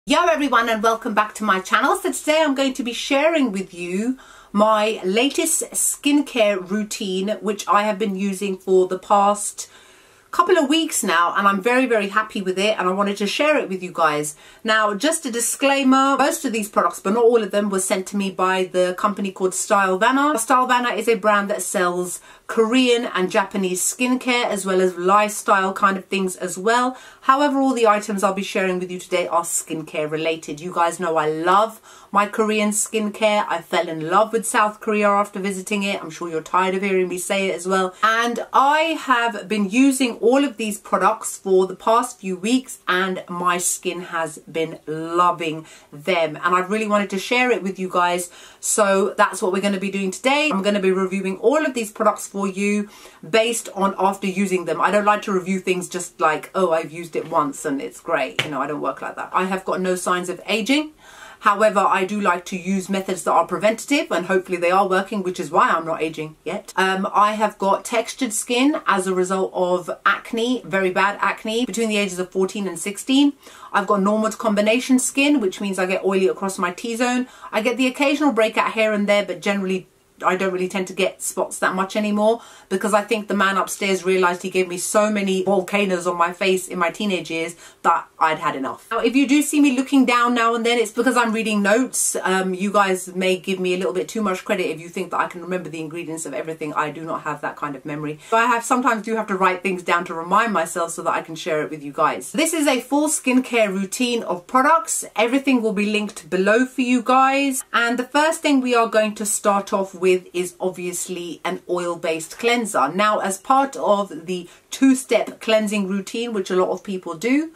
Yo everyone, and welcome back to my channel. So today I'm going to be sharing with you my latest skincare routine, which I have been using for the past couple of weeks now, and I'm very happy with it, and I wanted to share it with you guys. Now, just a disclaimer, most of these products, but not all of them, were sent to me by the company called Stylevana. Stylevana is a brand that sells Korean and Japanese skincare as well as lifestyle kind of things as well. However, all the items I'll be sharing with you today are skincare related. You guys know I love my Korean skincare. I fell in love with South Korea after visiting it. I'm sure you're tired of hearing me say it as well. And I have been using all of these products for the past few weeks, and my skin has been loving them. And I really wanted to share it with you guys. So that's what we're going to be doing today. I'm going to be reviewing all of these products for you based on after using them. I don't like to review things just like, oh, I've used it once and it's great. You know, I don't work like that. I have got no signs of aging. However, I do like to use methods that are preventative, and hopefully they are working, which is why I'm not aging yet. I have got textured skin as a result of acne, very bad acne, between the ages of 14 and 16. I've got normal to combination skin, which means I get oily across my T-zone. I get the occasional breakout here and there, but generally I don't really tend to get spots that much anymore, because I think the man upstairs realised he gave me so many volcanoes on my face in my teenage years that I'd had enough. Now, if you do see me looking down now and then, it's because I'm reading notes. You guys may give me a little bit too much credit if you think that I can remember the ingredients of everything. I do not have that kind of memory. So I sometimes do have to write things down to remind myself so that I can share it with you guys. This is a full skincare routine of products. Everything will be linked below for you guys. And the first thing we are going to start off with is obviously an oil-based cleanser. Now, as part of the two-step cleansing routine, which a lot of people do,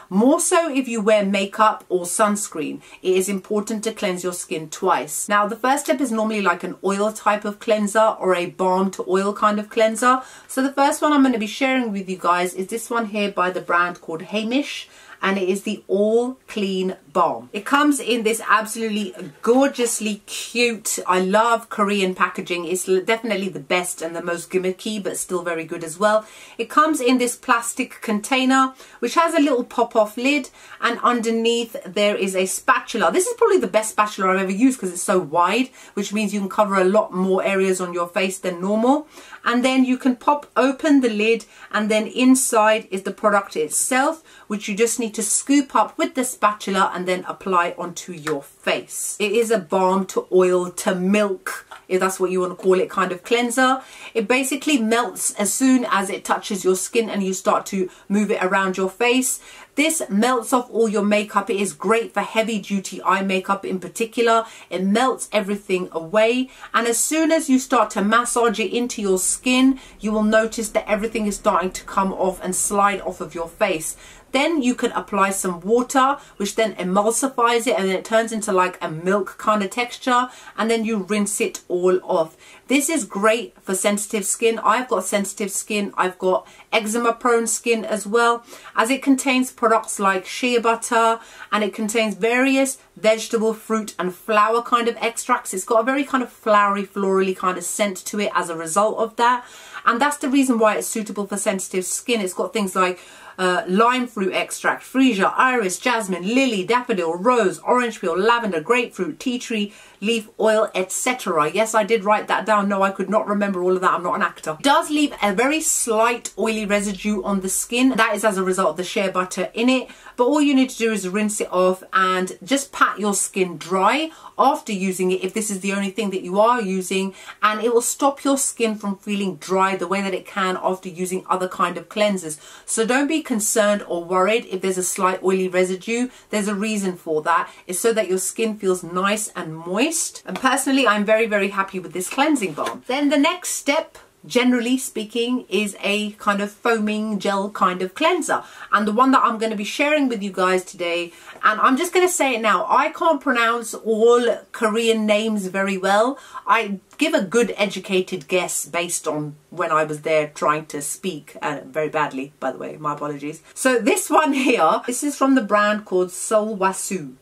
more so if you wear makeup or sunscreen, it is important to cleanse your skin twice. Now, the first step is normally like an oil type of cleanser or a balm to oil kind of cleanser. So the first one I'm going to be sharing with you guys is this one here by the brand called Hamish, and it is the All Clean Balm. It comes in this absolutely gorgeously cute, I love Korean packaging. It's definitely the best and the most gimmicky, but still very good as well. It comes in this plastic container which has a little pop-off lid, and underneath there is a spatula. This is probably the best spatula I've ever used because it's so wide, which means you can cover a lot more areas on your face than normal. And then you can pop open the lid, and then inside is the product itself, which you just need to scoop up with the spatula and then apply onto your face. It is a balm to oil to milk, if that's what you want to call it, kind of cleanser. It basically melts as soon as it touches your skin and you start to move it around your face. This melts off all your makeup. It is great for heavy duty eye makeup in particular. It melts everything away, and as soon as you start to massage it into your skin, you will notice that everything is starting to come off and slide off of your face. Then you can apply some water, which then emulsifies it, and then it turns into like a milk kind of texture, and then you rinse it all off. This is great for sensitive skin. I've got sensitive skin. I've got eczema prone skin as well, as it contains products like shea butter, and it contains various vegetable, fruit and flower kind of extracts. It's got a very kind of flowery, florally kind of scent to it as a result of that. And that's the reason why it's suitable for sensitive skin. It's got things like lime fruit extract, freesia, iris, jasmine, lily, daffodil, rose, orange peel, lavender, grapefruit, tea tree leaf oil, etc. Yes, I did write that down. No, I could not remember all of that. I'm not an actor. It does leave a very slight oily residue on the skin. That is as a result of the shea butter in it. But all you need to do is rinse it off and just pat your skin dry after using it, if this is the only thing that you are using, and it will stop your skin from feeling dry the way that it can after using other kind of cleansers. So don't be concerned or worried if there's a slight oily residue. There's a reason for that. It's so that your skin feels nice and moist. And personally, I'm very happy with this cleansing balm. Then the next step, generally speaking, is a kind of foaming gel kind of cleanser, and the one that I'm going to be sharing with you guys today, and I'm just going to say it now, I can't pronounce all Korean names very well. I give a good educated guess based on when I was there trying to speak, very badly, by the way, my apologies. So this one here, this is from the brand called Sulwhasoo.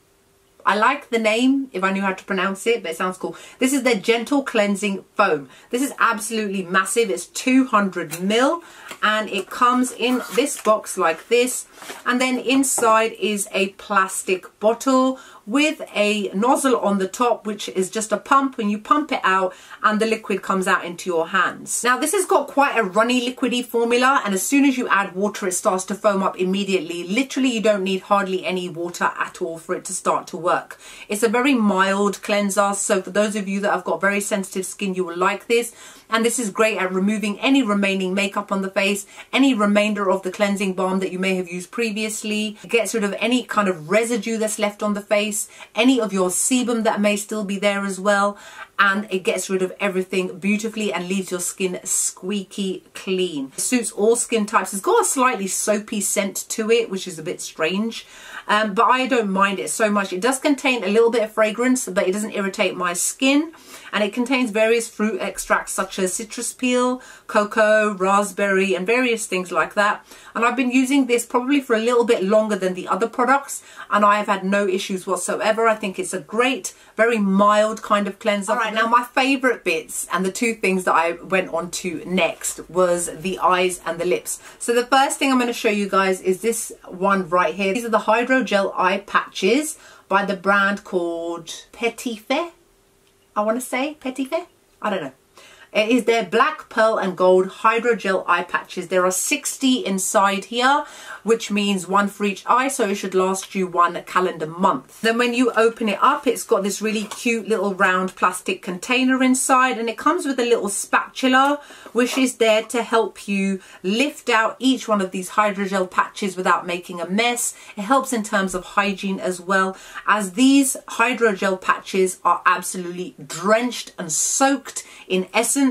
I like the name, if I knew how to pronounce it, but it sounds cool. This is their Gentle Cleansing Foam. This is absolutely massive. It's 200 ml and it comes in this box like this. And then inside is a plastic bottle with a nozzle on the top, which is just a pump. When you pump it out and the liquid comes out into your hands. Now this has got quite a runny liquidy formula, and as soon as you add water it starts to foam up immediately. Literally you don't need hardly any water at all for it to start to work. It's a very mild cleanser, so for those of you that have got very sensitive skin you will like this. And this is great at removing any remaining makeup on the face, any remainder of the cleansing balm that you may have used previously. It gets rid of any kind of residue that's left on the face, any of your sebum that may still be there as well. And it gets rid of everything beautifully and leaves your skin squeaky clean. It suits all skin types. It's got a slightly soapy scent to it, which is a bit strange. But I don't mind it so much. It does contain a little bit of fragrance, but it doesn't irritate my skin. And it contains various fruit extracts such as citrus peel, cocoa, raspberry, and various things like that. And I've been using this probably for a little bit longer than the other products, and I have had no issues whatsoever. I think it's a great, very mild kind of cleanser. All right, now my favorite bits and the two things that I went on to next was the eyes and the lips. So the first thing I'm going to show you guys is this one right here. These are the Hydrogel eye patches by the brand called PETITFEE. I want to say PETITFEE. I don't know. It is their black, pearl and gold hydrogel eye patches. There are 60 inside here, which means one for each eye, so it should last you 1 calendar month. Then when you open it up, it's got this really cute little round plastic container inside, and it comes with a little spatula which is there to help you lift out each one of these hydrogel patches without making a mess. It helps in terms of hygiene as well, as these hydrogel patches are absolutely drenched and soaked in essence.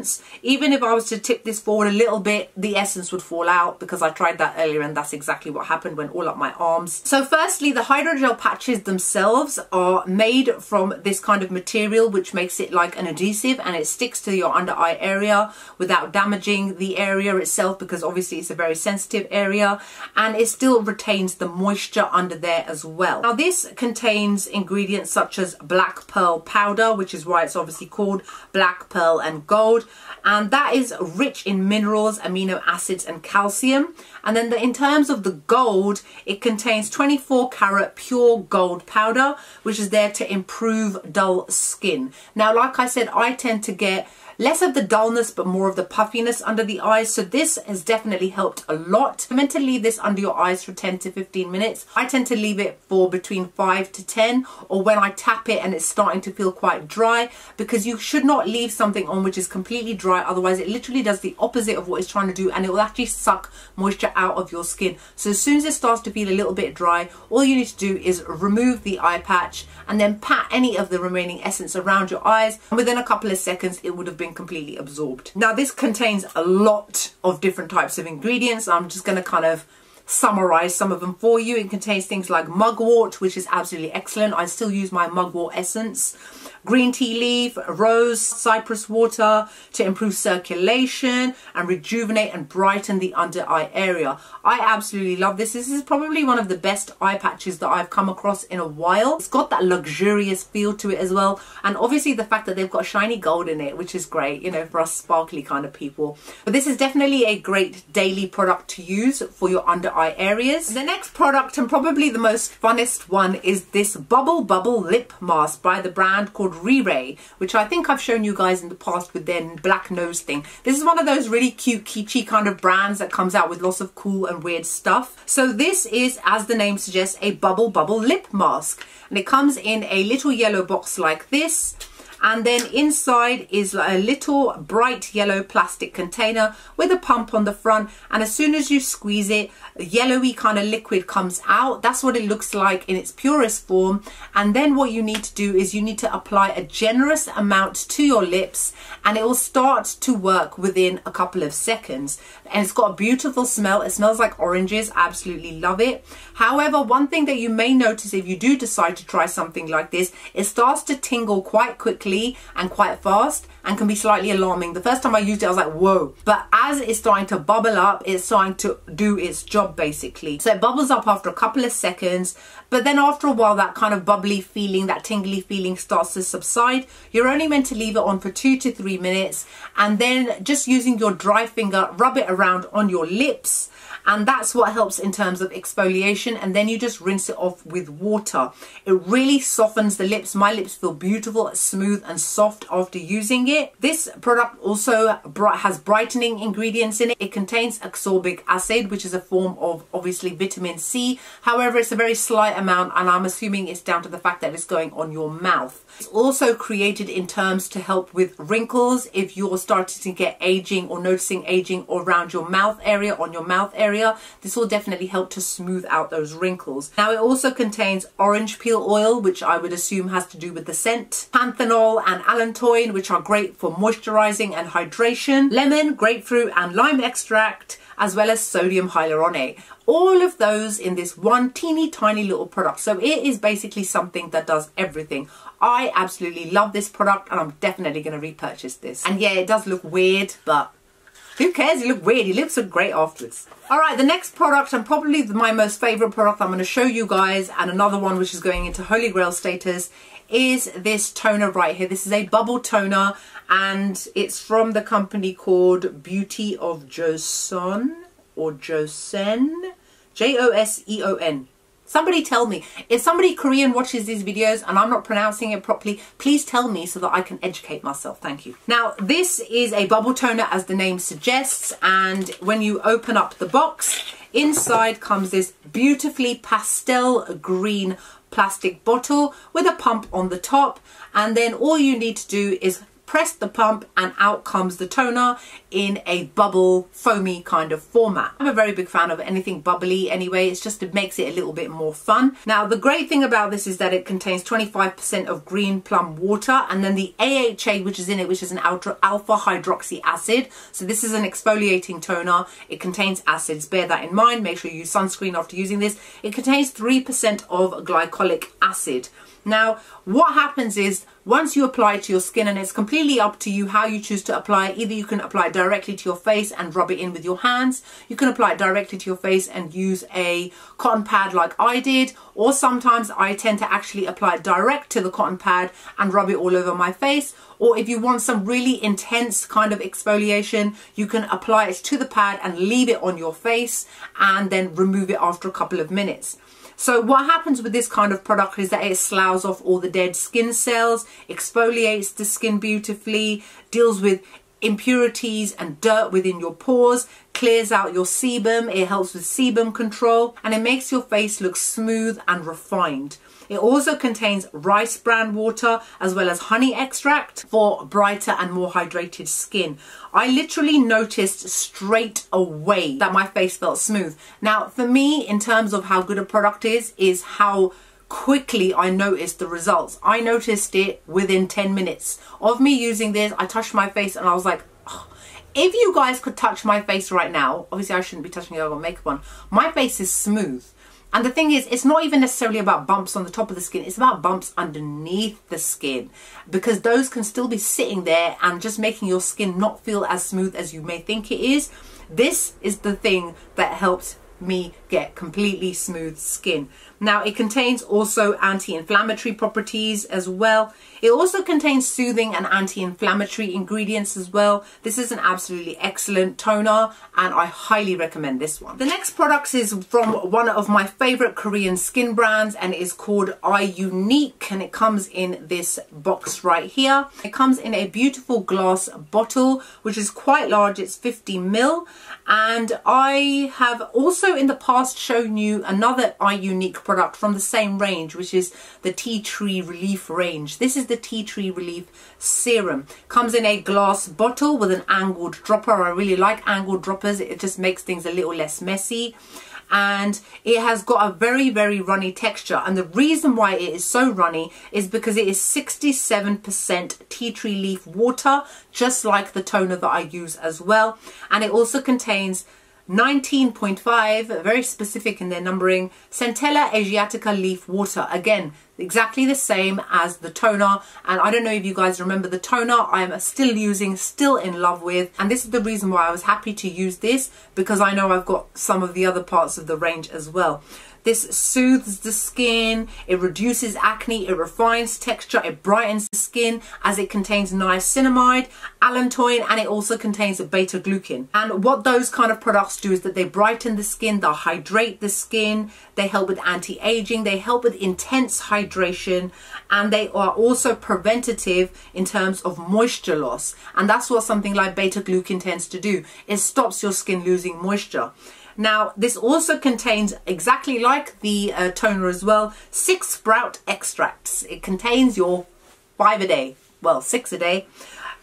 Even if I was to tip this forward a little bit, the essence would fall out, because I tried that earlier and that's exactly what happened, went all up my arms. So firstly, the hydrogel patches themselves are made from this kind of material which makes it like an adhesive, and it sticks to your under eye area without damaging the area itself, because obviously it's a very sensitive area, and it still retains the moisture under there as well. Now this contains ingredients such as black pearl powder, which is why it's obviously called black pearl and gold, and that is rich in minerals, amino acids and calcium. And then in terms of the gold, it contains 24 karat pure gold powder, which is there to improve dull skin. Now like I said, I tend to get less of the dullness but more of the puffiness under the eyes, so this has definitely helped a lot. You're meant to leave this under your eyes for 10 to 15 minutes. I tend to leave it for between 5 to 10, or when I tap it and it's starting to feel quite dry, because you should not leave something on which is completely dry, otherwise it literally does the opposite of what it's trying to do, and it will actually suck moisture out of your skin. So as soon as it starts to feel a little bit dry, all you need to do is remove the eye patch and then pat any of the remaining essence around your eyes, and within a couple of seconds it would have been completely absorbed. Now this contains a lot of different types of ingredients. I'm just going to kind of summarize some of them for you. It contains things like mugwort, which is absolutely excellent. I still use my mugwort essence. Green tea leaf, rose, cypress water to improve circulation and rejuvenate and brighten the under eye area. I absolutely love this. This is probably one of the best eye patches that I've come across in a while. It's got that luxurious feel to it as well, and obviously the fact that they've got shiny gold in it, which is great, you know, for us sparkly kind of people. But this is definitely a great daily product to use for your under eye areas. The next product, and probably the most funnest one, is this Bubble Lip Mask by the brand called RiRe, which I think I've shown you guys in the past with their black nose thing. This is one of those really cute kitschy kind of brands that comes out with lots of cool and weird stuff. So this is, as the name suggests, a bubble lip mask, and it comes in a little yellow box like this. And then inside is a little bright yellow plastic container with a pump on the front, and as soon as you squeeze it, a yellowy kind of liquid comes out. That's what it looks like in its purest form. And then what you need to do is you need to apply a generous amount to your lips, and it will start to work within a couple of seconds. And it's got a beautiful smell. It smells like oranges. Absolutely love it. However, one thing that you may notice if you do decide to try something like this, it starts to tingle quite quickly and quite fast, and can be slightly alarming. The first time I used it I was like, whoa. But as it's starting to bubble up, it's starting to do its job basically. So it bubbles up after a couple of seconds, but then after a while that kind of bubbly feeling, that tingly feeling starts to subside. You're only meant to leave it on for 2 to 3 minutes, and then just using your dry finger, rub it around on your lips, and that's what helps in terms of exfoliation. And then you just rinse it off with water. It really softens the lips. My lips feel beautiful, smooth and soft after using it. This product also has brightening ingredients in it. It contains ascorbic acid, which is a form of obviously vitamin C. However, it's a very slight amount, and I'm assuming it's down to the fact that it's going on your mouth. It's also created in terms to help with wrinkles. If you're starting to get aging or noticing aging around your mouth area, on your mouth area, this will definitely help to smooth out those wrinkles. Now, it also contains orange peel oil, which I would assume has to do with the scent, panthenol and allantoin, which are great for moisturizing and hydration, lemon, grapefruit and lime extract, as well as sodium hyaluronate. All of those in this one teeny tiny little product. So it is basically something that does everything. I absolutely love this product, and I'm definitely going to repurchase this. And yeah, it does look weird, but who cares? You look weird. You look so great afterwards. All right, the next product, and probably my most favorite product I'm going to show you guys, and another one which is going into Holy Grail status, is this toner right here. This is a bubble toner, and it's from the company called Beauty of JOSEON, or JOSEON, JOSEON. Somebody tell me. If somebody Korean watches these videos and I'm not pronouncing it properly, please tell me so that I can educate myself. Thank you. Now, this is a bubble toner, as the name suggests, and when you open up the box, inside comes this beautifully pastel green plastic bottle with a pump on the top, and then all you need to do is press the pump and out comes the toner in a bubble foamy kind of format. I'm a very big fan of anything bubbly anyway. It makes it a little bit more fun. Now, the great thing about this is that it contains 25% of green plum water, and then the AHA which is in it, which is an alpha hydroxy acid. So this is an exfoliating toner. It contains acids. Bear that in mind. Make sure you use sunscreen after using this. It contains 3% of glycolic acid. Now, what happens is once you apply it to your skin, and it's completely up to you how you choose to apply it. Either you can apply it directly to your face and rub it in with your hands. You can apply it directly to your face and use a cotton pad like I did. Or sometimes I tend to actually apply it direct to the cotton pad and rub it all over my face. Or if you want some really intense kind of exfoliation, you can apply it to the pad and leave it on your face and then remove it after a couple of minutes. So what happens with this kind of product is that it sloughs off all the dead skin cells, exfoliates the skin beautifully, deals with impurities and dirt within your pores, clears out your sebum, it helps with sebum control, and it makes your face look smooth and refined. It also contains rice bran water as well as honey extract for brighter and more hydrated skin. I literally noticed straight away that my face felt smooth. Now, for me, in terms of how good a product is how quickly I noticed the results. I noticed it within 10 minutes of me using this. I touched my face and I was like, oh, if you guys could touch my face right now, obviously I shouldn't be touching it, I've got makeup on. My face is smooth. And the thing is, it's not even necessarily about bumps on the top of the skin. It's about bumps underneath the skin, because those can still be sitting there and just making your skin not feel as smooth as you may think it is. This is the thing that helps me get completely smooth skin. Now, it contains also anti-inflammatory properties as well. It also contains soothing and anti-inflammatory ingredients as well. This is an absolutely excellent toner and I highly recommend this one. The next product is from one of my favorite Korean skin brands, and it is called iUNIK, and it comes in this box right here. It comes in a beautiful glass bottle which is quite large. It's 50 ml, and I have also in the past shown you another iUNIK product from the same range, which is the Tree Relief range. This is the Tree Relief Serum. Comes in a glass bottle with an angled dropper. I really like angled droppers. It just makes things a little less messy. And it has got a very, very runny texture. And the reason why it is so runny is because it is 67% tea tree leaf water, just like the toner that I use as well. And it also contains 19.5, very specific in their numbering, Centella Asiatica leaf water. Again, exactly the same as the toner. And I don't know if you guys remember the toner I'm still using, still in love with. And this is the reason why I was happy to use this, because I know I've got some of the other parts of the range as well. This soothes the skin, it reduces acne, it refines texture, it brightens the skin as it contains niacinamide, allantoin, and it also contains a beta-glucan. And what those kind of products do is that they brighten the skin, they hydrate the skin, they help with anti-aging, they help with intense hydration, and they are also preventative in terms of moisture loss. And that's what something like beta-glucan tends to do. It stops your skin losing moisture. Now, this also contains, exactly like the toner as well, 6 sprout extracts. It contains your 5 a day, well, 6 a day,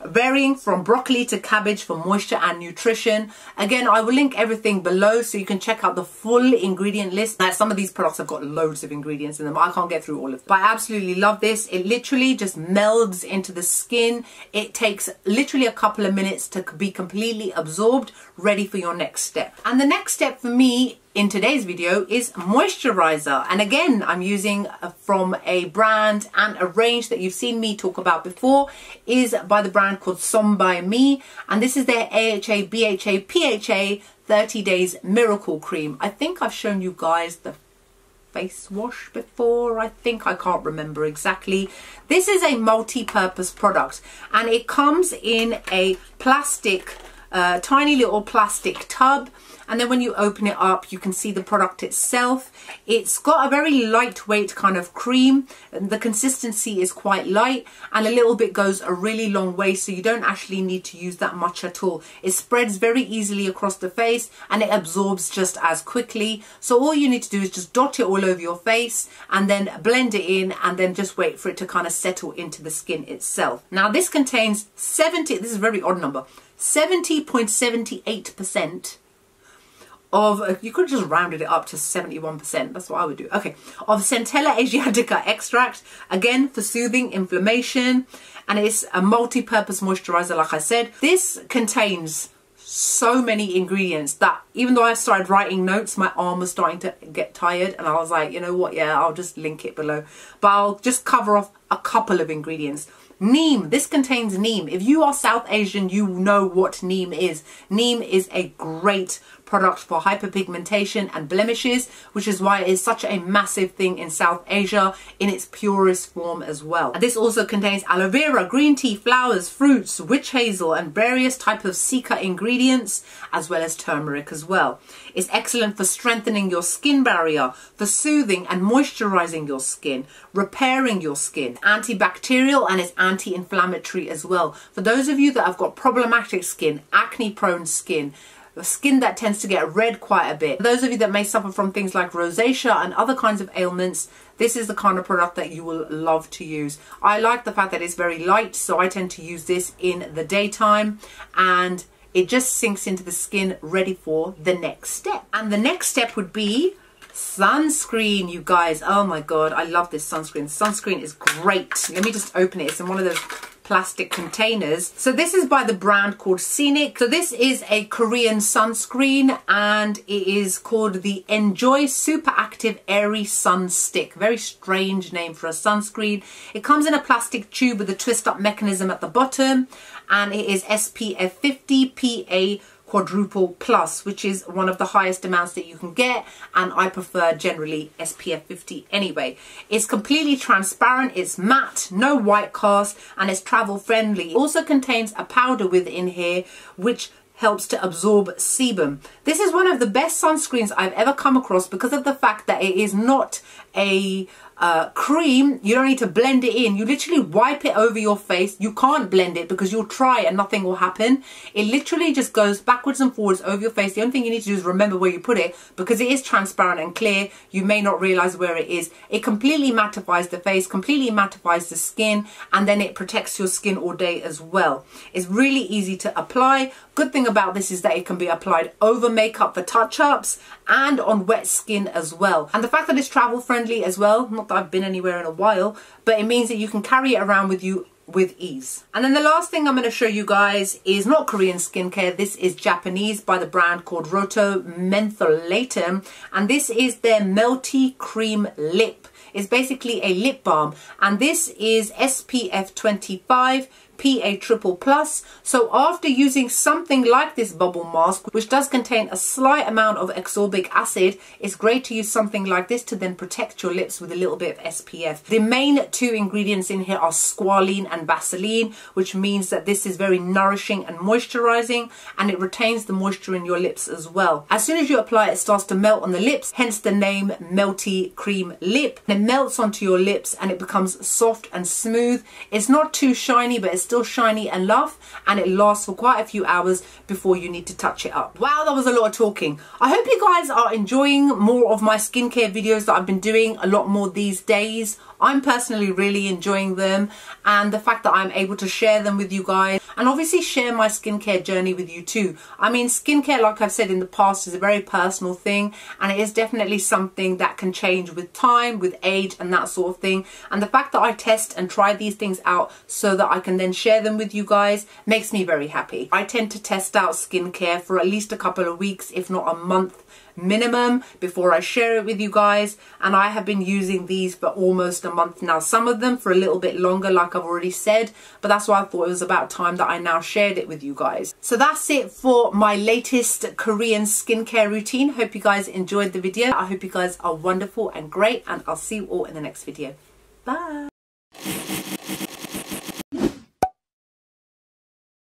varying from broccoli to cabbage for moisture and nutrition. Again, I will link everything below so you can check out the full ingredient list. Now, some of these products have got loads of ingredients in them. I can't get through all of them. But I absolutely love this. It literally just melds into the skin. It takes literally a couple of minutes to be completely absorbed, ready for your next step. And the next step for me in today's video is moisturizer, and again I'm using from a brand and a range that you've seen me talk about before, is by the brand called Som by Me, and this is their AHA BHA PHA 30 days miracle cream. I think I've shown you guys the face wash before, I can't remember exactly. This is a multi-purpose product, and it comes in a plastic tiny little plastic tub, and then when you open it up you can see the product itself. It's got a very lightweight kind of cream, and the consistency is quite light, and a little bit goes a really long way, so you don't actually need to use that much at all. It spreads very easily across the face and it absorbs just as quickly, so all you need to do is just dot it all over your face and then blend it in, and then just wait for it to kind of settle into the skin itself. Now this contains 70, this is a very odd number, 70.78% of, you could have just rounded it up to 71%, that's what I would do, okay, of Centella Asiatica extract, again for soothing inflammation, and it's a multi-purpose moisturizer like I said. This contains so many ingredients that even though I started writing notes, my arm was starting to get tired, and I was like, you know what, yeah, I'll just link it below, but I'll just cover off a couple of ingredients. Neem, this contains neem. If you are South Asian, you know what neem is. Neem is a great product for hyperpigmentation and blemishes, which is why it is such a massive thing in South Asia in its purest form as well. And this also contains aloe vera, green tea, flowers, fruits, witch hazel, and various types of cica ingredients, as well as turmeric as well. It's excellent for strengthening your skin barrier, for soothing and moisturizing your skin, repairing your skin, antibacterial, and it's anti-inflammatory as well. For those of you that have got problematic skin, acne prone skin, skin that tends to get red quite a bit, those of you that may suffer from things like rosacea and other kinds of ailments, this is the kind of product that you will love to use. I like the fact that it's very light, so I tend to use this in the daytime, and it just sinks into the skin, ready for the next step. And the next step would be sunscreen, you guys. Oh my god, I love this sunscreen. Sunscreen is great. Let me just open it. It's in one of those plastic containers. So this is by the brand called SCINIC. So this is a Korean sunscreen, and it is called the Enjoy Super Active Airy Sun Stick. Very strange name for a sunscreen. It comes in a plastic tube with a twist up mechanism at the bottom, and it is SPF 50 PA quadruple plus, which is one of the highest amounts that you can get, and I prefer generally SPF 50 anyway. It's completely transparent, it's matte, no white cast, and it's travel friendly. It also contains a powder within here which helps to absorb sebum. This is one of the best sunscreens I've ever come across because of the fact that it is not a cream. You don't need to blend it in. You literally wipe it over your face. You can't blend it because you'll try and nothing will happen. It literally just goes backwards and forwards over your face. The only thing you need to do is remember where you put it, because it is transparent and clear. You may not realize where it is. It completely mattifies the face, completely mattifies the skin, and then it protects your skin all day as well. It's really easy to apply. Good thing about this is that it can be applied over makeup for touch-ups and on wet skin as well. And the fact that it's travel friendly as well, not that I've been anywhere in a while, but it means that you can carry it around with you with ease. And then the last thing I'm going to show you guys is not Korean skincare. This is Japanese by the brand called Rohto Mentholatum, and this is their Melty Cream Lip. It's basically a lip balm, and this is SPF 25 PA+++. So after using something like this bubble mask, which does contain a slight amount of ascorbic acid, it's great to use something like this to then protect your lips with a little bit of SPF. The main two ingredients in here are squalene and Vaseline, which means that this is very nourishing and moisturizing, and it retains the moisture in your lips as well. As soon as you apply it, it starts to melt on the lips, hence the name Melty Cream Lip. It melts onto your lips and it becomes soft and smooth. It's not too shiny, but it's still shiny enough, and it lasts for quite a few hours before you need to touch it up. Wow, that was a lot of talking. I hope you guys are enjoying more of my skincare videos that I've been doing a lot more these days. I'm personally really enjoying them, and the fact that I'm able to share them with you guys, and obviously share my skincare journey with you too. I mean, skincare, like I've said in the past, is a very personal thing, and it is definitely something that can change with time, with age, and that sort of thing. And the fact that I test and try these things out so that I can then share them with you guys makes me very happy. I tend to test out skincare for at least a couple of weeks, if not a month minimum, before I share it with you guys, and I have been using these for almost a month now, some of them for a little bit longer, like I've already said, but that's why I thought it was about time that I now shared it with you guys. So that's it for my latest Korean skincare routine. Hope you guys enjoyed the video. I hope you guys are wonderful and great, and I'll see you all in the next video. Bye.